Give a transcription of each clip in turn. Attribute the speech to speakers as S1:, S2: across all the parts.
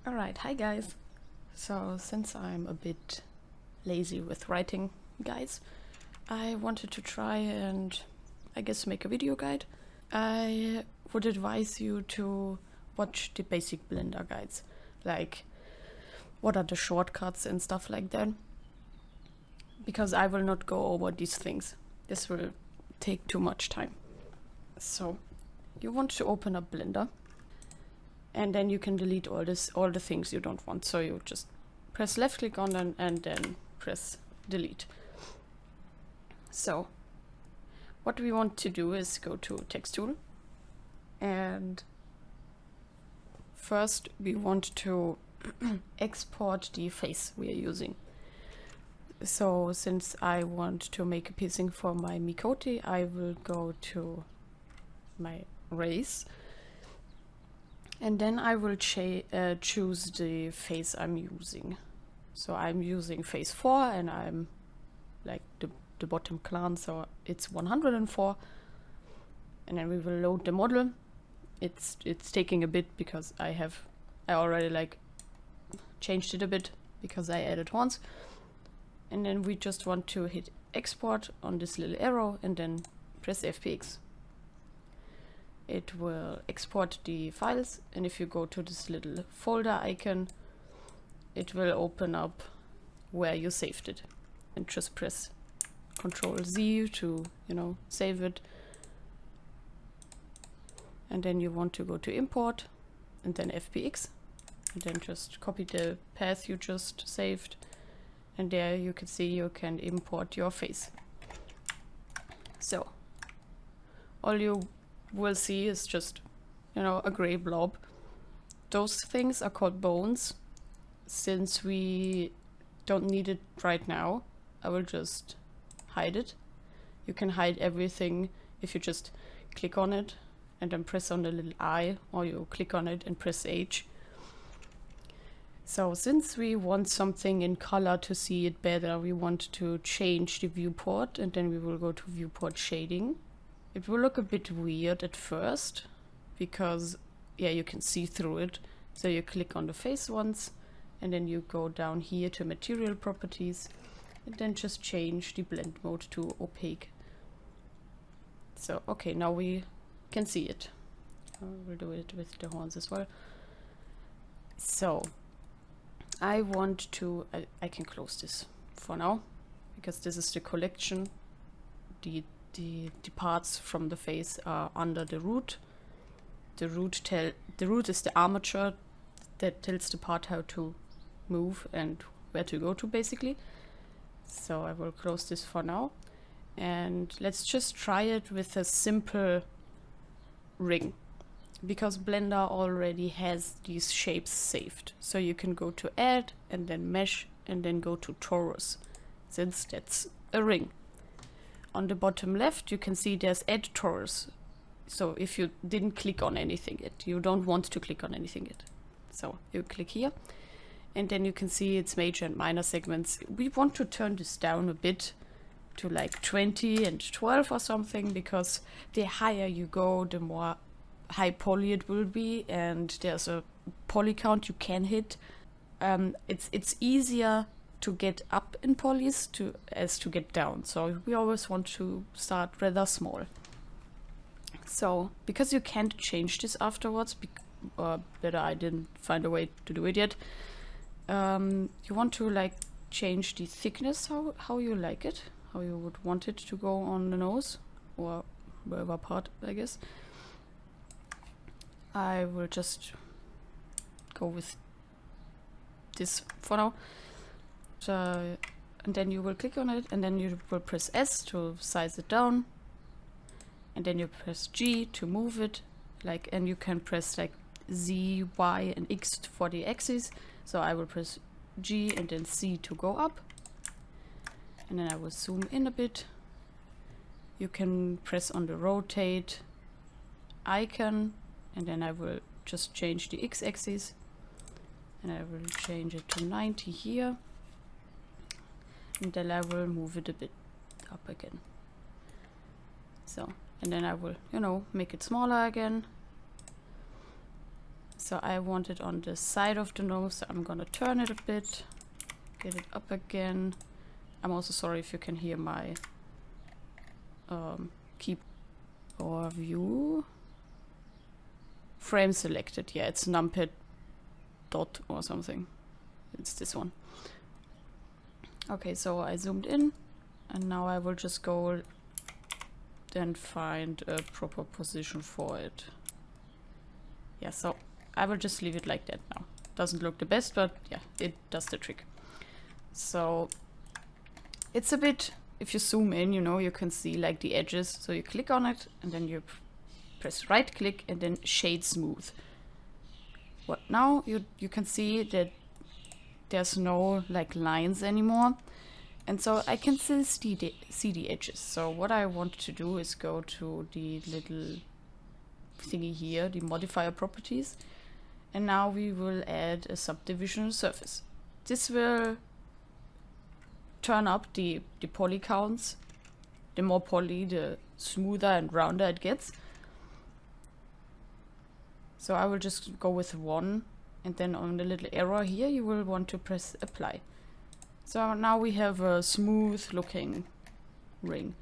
S1: Alright, hi guys. So since I'm a bit lazy with writing, guys, I wanted to try and I guess make a video guide. I would advise you to watch the basic Blender guides, like what are the shortcuts and stuff like that, because I will not go over these things. This will take too much time. So you want to open up Blender, and then you can delete all the things you don't want. So you just press left click on them and then press delete. So what we want to do is go to textool, and first we want to export the face we are using. So since I want to make a piecing for my Mikote, I will go to my race, and then I will choose the face I'm using. So I'm using face 4, and I'm like the bottom clan, so it's 104. And then we will load the model. It's taking a bit because I already like changed it a bit because I added horns. And then we just want to hit export on this little arrow and then press FPX. It will export the files, and if you go to this little folder icon, it will open up where you saved it, and just press Ctrl Z to, save it. And then you want to go to import and then FPX, and then just copy the path you just saved, and there you can see you can import your face. So all you will see is just, a gray blob. Those things are called bones. Since we don't need it right now, I will just hide it. You can hide everything if you just click on it and then press on the little eye, or you click on it and press H. So since we want something in color to see it better, we want to change the viewport, and then we will go to viewport shading. It will look a bit weird at first because you can see through it. So you click on the face once, and then you go down here to material properties, and then just change the blend mode to opaque. So okay, now we can see it. We'll do it with the horns as well. So I want to, I can close this for now because this is the collection. The parts from the face are under the root. The root is the armature that tells the part how to move and where to go to, basically. So I will close this for now, and let's just try it with a simple ring, because Blender already has these shapes saved. So you can go to add and then mesh and then go to torus, since that's a ring. On the bottom left you can see there's add torus. So if you didn't click on anything yet, you don't want to click on anything yet, so you click here, and then you can see its major and minor segments. We want to turn this down a bit to like 20 and 12 or something, because the higher you go, the more high poly it will be, and there's a poly count you can hit. It's easier to get up in polys as to get down, so we always want to start rather small. So because you can't change this afterwards, or better, I didn't find a way to do it yet, you want to like change the thickness how you like it, how you would want it to go on the nose or wherever part, I guess. I will just go with this for now. So, and then you will click on it, and then you will press S to size it down, and then you press G to move it, and you can press like Z, Y, and X for the axes. So I will press G and then C to go up, and then I will zoom in a bit. You can press on the rotate icon, and then I will just change the X-axis, and I will change it to 90 here, and then I will move it a bit up again. So, and then I will, make it smaller again, So I want it on the side of the nose, so I'm gonna turn it a bit, get it up again. I'm also sorry if you can hear my keep or view. Frame selected, yeah, it's numpad dot or something. It's this one. Okay, so I zoomed in, and now I will just go and find a proper position for it. Yeah, so I will just leave it like that now. Doesn't look the best, but yeah, it does the trick. So it's a bit, if you zoom in, you know, you can see like the edges. So you click on it and then you press right click and then shade smooth. What now you can see that there's no like lines anymore. And so I can still see the edges. So what I want to do is go to the little thingy here, the modifier properties. And now we will add a subdivision surface. This will turn up the poly counts. The more poly, the smoother and rounder it gets. So I will just go with 1, and then on the little arrow here you will want to press apply. So now we have a smooth looking ring.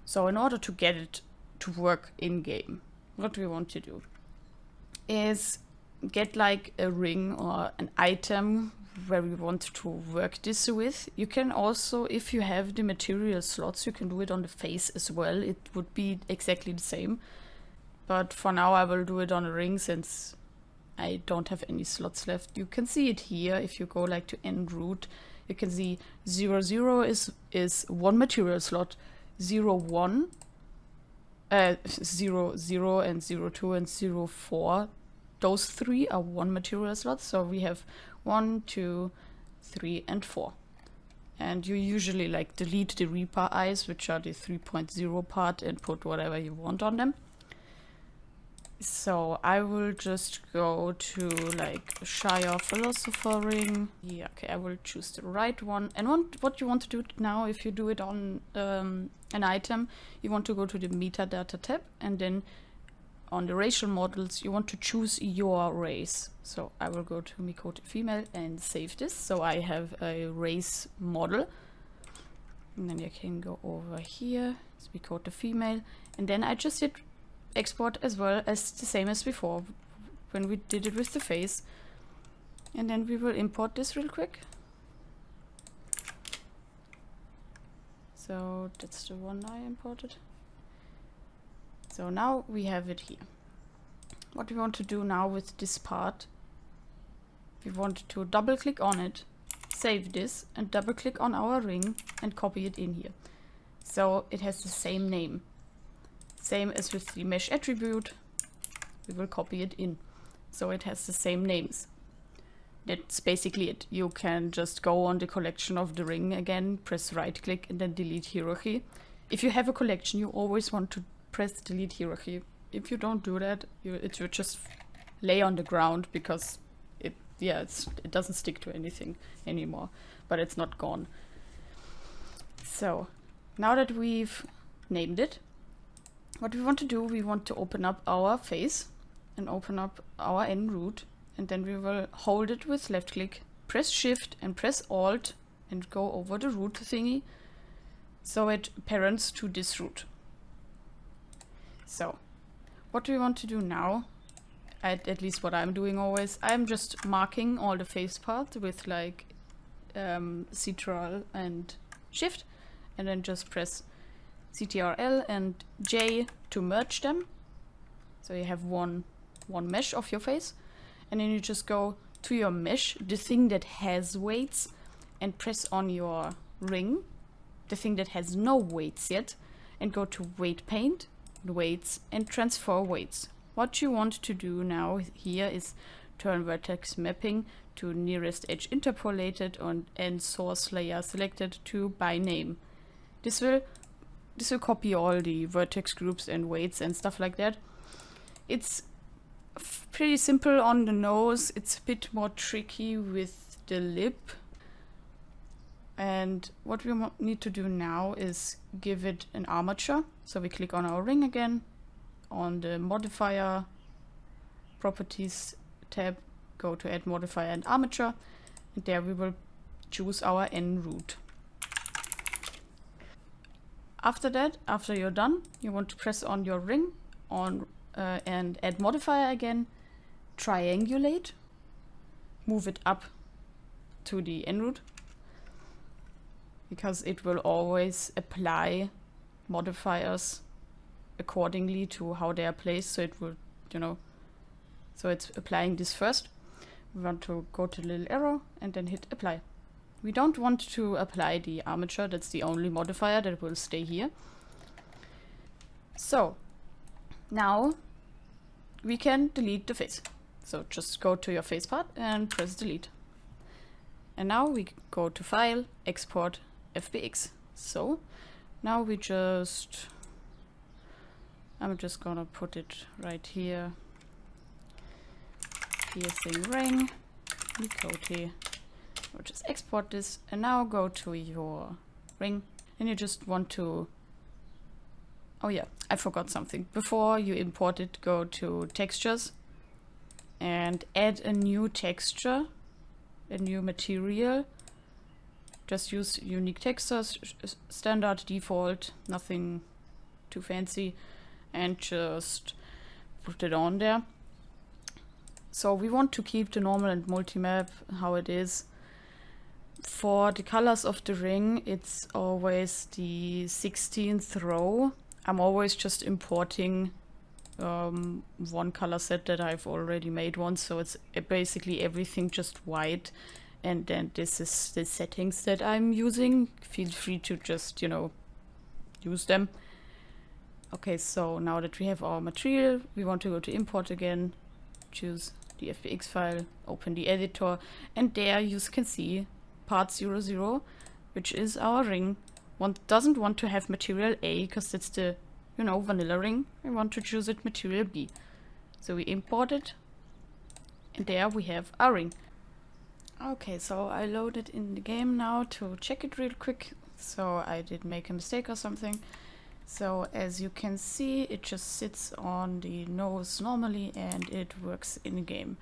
S1: So in order to get it to work in game, what we want to do is get like a ring or an item where we want to work this with. You can also, if you have the material slots, you can do it on the face as well. It would be exactly the same. But for now I will do it on a ring since I don't have any slots left. You can see it here. If you go like to end root, you can see 0, 0 is one material slot, 0, 1, 0, 0 and 0, 2 and 0, 4. Those 3 are one material slot. So we have 1, 2, 3 and 4. And you usually like delete the Reaper eyes, which are the 3.0 part, and put whatever you want on them. So I will just go to like Shire Philosopher ring. Yeah, okay, I will choose the right one. And what you want to do now, if you do it on an item, you want to go to the metadata tab, and then on the racial models, you want to choose your race. So I will go to Mikote female and save this. So I have a race model. And then you can go over here, it's Mikote female. And then I just hit export as well as the same as before when we did it with the face. And then we will import this real quick. So that's the one I imported. So now we have it here. What we want to do now with this part, we want to double click on it, save this, and double click on our ring and copy it in here. So it has the same name. Same as with the mesh attribute, we will copy it in. So it has the same names. That's basically it. You can just go on the collection of the ring again, press right click and then delete hierarchy. If you have a collection, you always want to press delete hierarchy. If you don't do that, it will just lay on the ground because it doesn't stick to anything anymore, but it's not gone. So now that we've named it, what we want to do, we want to open up our face and open up our end root, and then we will hold it with left click, press shift and press alt and go over the root thingy so it parents to this root. So what we want to do now, at least what I'm doing always, I'm just marking all the face parts with like Ctrl and shift, and then just press Ctrl and J to merge them. So you have one mesh of your face, and then you just go to your mesh, the thing that has weights, and press on your ring, the thing that has no weights yet, and go to weight paint, weights, and transfer weights. What you want to do now here is turn vertex mapping to nearest edge interpolated and source layer selected to by name. This will copy all the vertex groups and weights and stuff like that. It's pretty simple on the nose. It's a bit more tricky with the lip. And what we need to do now is give it an armature. So we click on our ring again, on the modifier Properties tab, go to Add Modifier and Armature, and there we will choose our N root. After that, after you're done, you want to press on your ring and Add Modifier again, triangulate, move it up to the N root, because it will always apply modifiers accordingly to how they are placed. So it will, you know, so it's applying this first. We want to go to the little arrow and then hit apply. We don't want to apply the armature, that's the only modifier that will stay here. So now we can delete the face. So just go to your face part and press delete. And now we go to File, Export, FBX. So now we just, I'm just gonna put it right here. Piercing ring, Mikote. We'll just export this and now go to your ring and you just want to, oh yeah, I forgot something. Before you import it, go to textures and add a new texture, a new material. Just use unique textures, standard, default, nothing too fancy, and just put it on there. So we want to keep the normal and multi-map how it is. For the colors of the ring, it's always the 16th row. I'm always just importing one color set that I've already made once, so it's basically everything just white. And then this is the settings that I'm using. Feel free to just, you know, use them. Okay, so now that we have our material, we want to go to import again, choose the FBX file, open the editor, and there you can see part 00, which is our ring. One doesn't want to have material A because that's the, you know, vanilla ring. We want to choose it material B. So we import it, and there we have our ring. Okay, so I loaded in the game now to check it real quick. So I did make a mistake or something. So as you can see, it just sits on the nose normally and it works in game.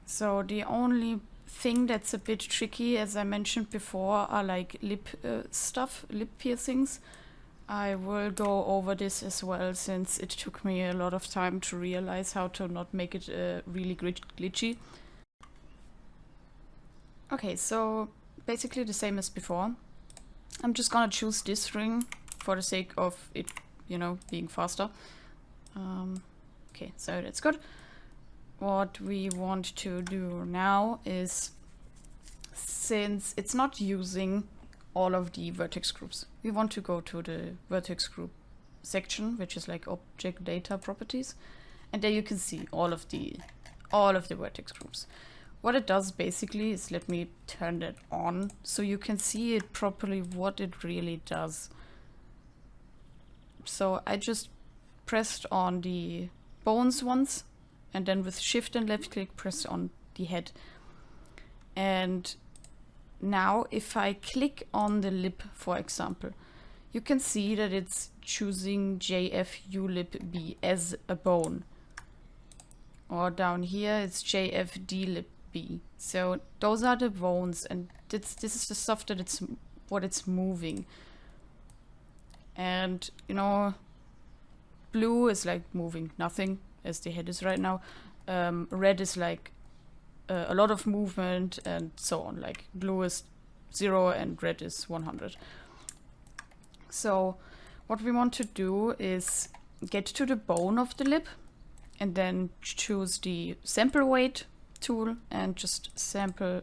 S1: So the only thing that's a bit tricky, as I mentioned before, are like lip stuff, lip piercings. I will go over this as well, since it took me a lot of time to realize how to not make it really glitchy. Okay, so basically the same as before. I'm just gonna choose this ring for the sake of it, you know, being faster. Okay, so that's good. What we want to do now is, since it's not using all of the vertex groups, we want to go to the vertex group section, which is like object data properties, and there you can see all of the vertex groups. What it does basically is, let me turn that on so you can see it properly what it really does. So I just pressed on the bones once, and then with shift and left click press on the head. And now if I click on the lip, for example, you can see that it's choosing JFU lip B as a bone. Or down here it's JFD lip B. So those are the bones, and this is the stuff that it's moving. And you know, blue is like moving nothing, as the head is right now. Red is like a lot of movement, and so on. Like blue is 0 and red is 100. So what we want to do is get to the bone of the lip and then choose the sample weight tool and just sample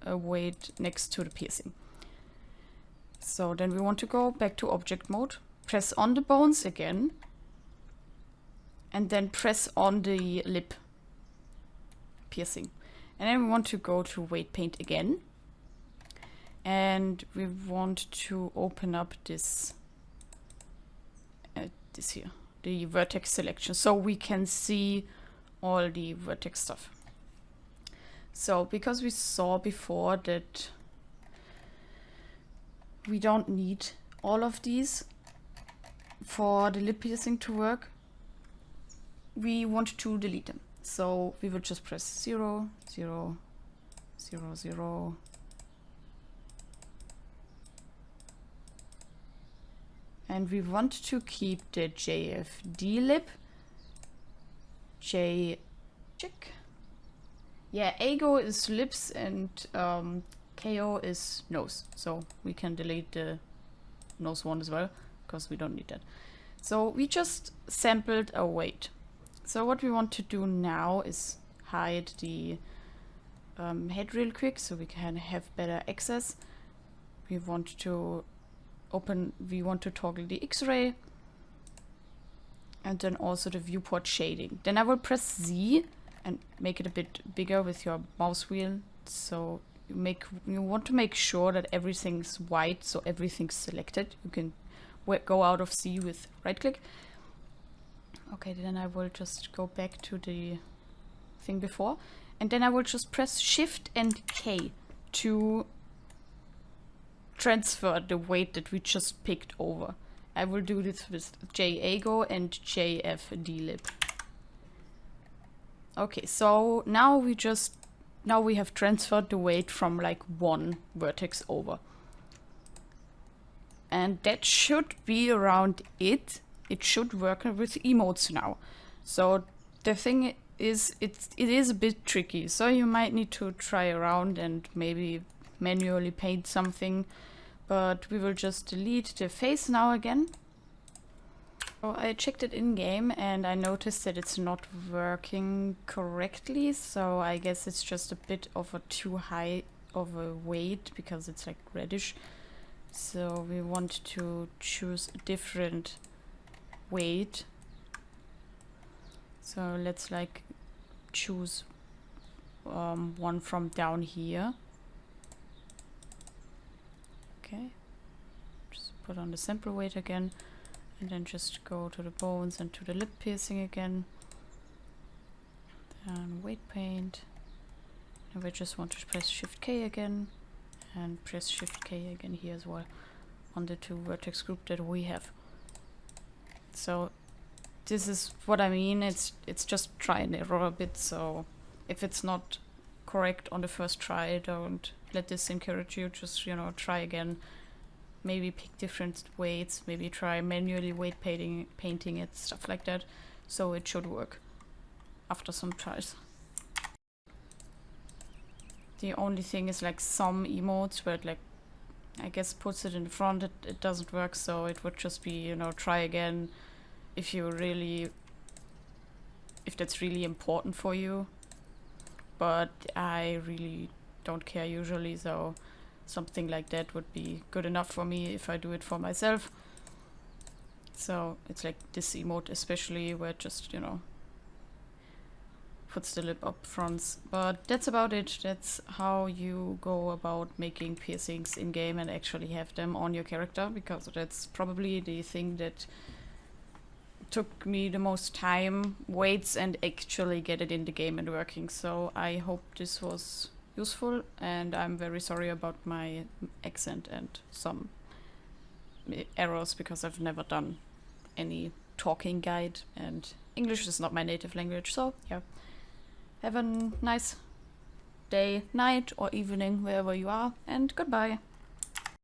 S1: a weight next to the piercing. So then we want to go back to object mode, press on the bones again, and then press on the lip piercing. And then we want to go to weight paint again. And we want to open up this here, the vertex selection, so we can see all the vertex stuff. So because we saw before that we don't need all of these for the lip piercing to work, we want to delete them. So we will just press 0, 0, 0, 0. And we want to keep the JFD lib. J check. Yeah, AGO is lips and KO is nose. So we can delete the nose one as well, because we don't need that. So we just sampled a weight. So what we want to do now is hide the head real quick so we can have better access. We want to toggle the X-ray and then also the viewport shading. Then I will press Z and make it a bit bigger with your mouse wheel. So you want to make sure that everything's white, so everything's selected. You can go out of Z with right click. Okay, then I will just go back to the thing before, and then I will just press Shift and K to transfer the weight that we just picked over. I will do this with JAGO and JFDlib. Okay, so now we have transferred the weight from like one vertex over. And that should be around it. It should work with emotes now. So the thing is, it is a bit tricky. So you might need to try around and maybe manually paint something. But we will just delete the face now again. So I checked it in game and I noticed that it's not working correctly. So I guess it's just a bit of a too high of a weight because it's like reddish. So we want to choose a different weight. So let's like choose one from down here. Okay, just put on the sample weight again and then just go to the bones and to the lip piercing again. Then weight paint. And we just want to press Shift K again and press Shift K again here as well on the two vertex group that we have. So this is what I mean. It's just try and error a bit. So if it's not correct on the first try, don't let this encourage you. Just, you know, try again. Maybe pick different weights. Maybe try manually weight painting it, stuff like that. So it should work after some tries. The only thing is like some emotes where it like, I guess puts it in the front, it doesn't work. So it would just be, you know, try again if that's really important for you. But I really don't care usually, so something like that would be good enough for me if I do it for myself. So it's like this emote especially where it just, you know, puts the lip up front. But that's about it. That's how you go about making piercings in game and actually have them on your character, because that's probably the thing that took me the most time, weights, and actually get it in the game and working. So I hope this was useful, and I'm very sorry about my accent and some errors because I've never done any talking guide and English is not my native language. So yeah, have a nice day, night or evening wherever you are, and goodbye.